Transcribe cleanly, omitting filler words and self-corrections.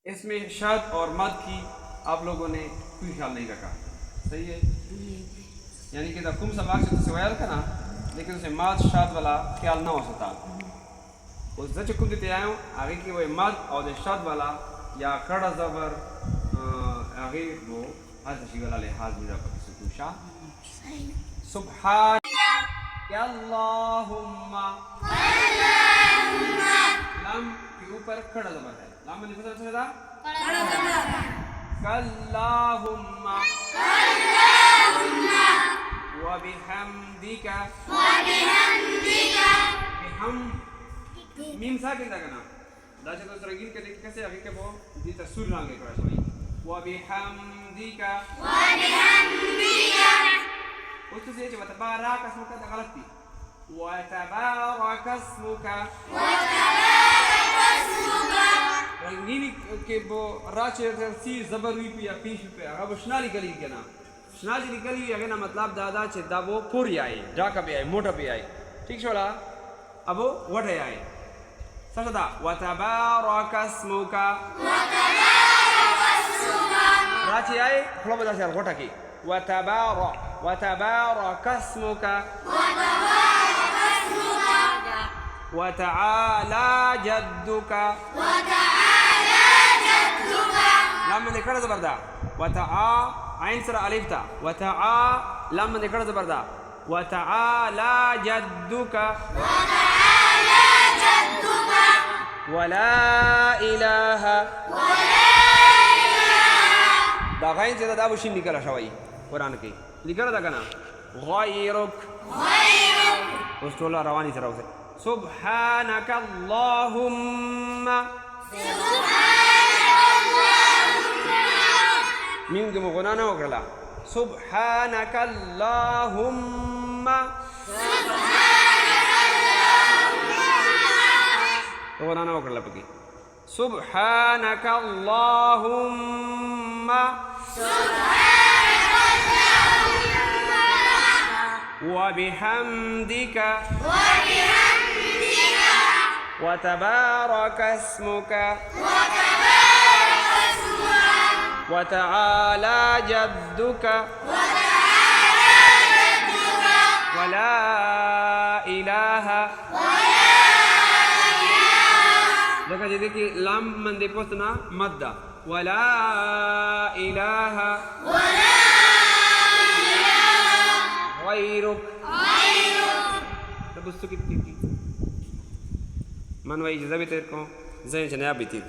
इसमें शद और मद की आप लोगों ने कोई ख्याल नहीं रखा, सही है। यानी कि कुम सबाक से वैल का ना, लेकिन उसे मद शद वाला ख्याल ना हो सकता। उस सच कुम देते आयो आगे कि वो मद और शद वाला या खड़ा जबर आगे वो हर चीज वाला लिहाज में रखा सुकुशा सुभान अल्लाहुम्मा लम के ऊपर खड़ा जबर है। लम में लिखा था कल्लाहुम्मा व बिहम्दिका बिहम मीम साकिन लगना दाचे तो रंगीन के देख कैसे आगे के वो दी तसुर रंगे को ऐसा व बिहम्दिका उससे ये जो तबारक اسمك ده गलत थी وتبارك اسمك रंगीन के वो राचे सी जबर हुई पे या पीछ पे अब शनाली गली के ना शनाली गली अगर ना मतलब दादा चे दा वो पूरी आई डाका पे आई मोटा पे आई ठीक छोला अब वो वटे आई सदा وتبارك اسمك राचे आई फ्लो बजा से गोटा की وتبارك اسمك وتعالى جدك لما ذكر زبردا عين سر الف تا لما ذكر زبردا وتعالى جدك ولا اله دا غين سے دا وشين نکلا شوی قرآن کی लिखा था ना गैरुक उस टोला रवानी तरह से सुब्हानक अल्लाहुम्मा मीम के मुगना ना हो गया सुब्हानक अल्लाहुम्मा तो ना हो गया पकी सुब्हानक अल्लाहुम्मा وبحمدك وتبارك اسمك وتعالى جدك ولا إله देखा जी देखिए लाम मन देखो सुना मद्दा वला इलाहा गैरुक तब उसको कितनी की मनवाई जब तेरे को जैन जनाब भी थी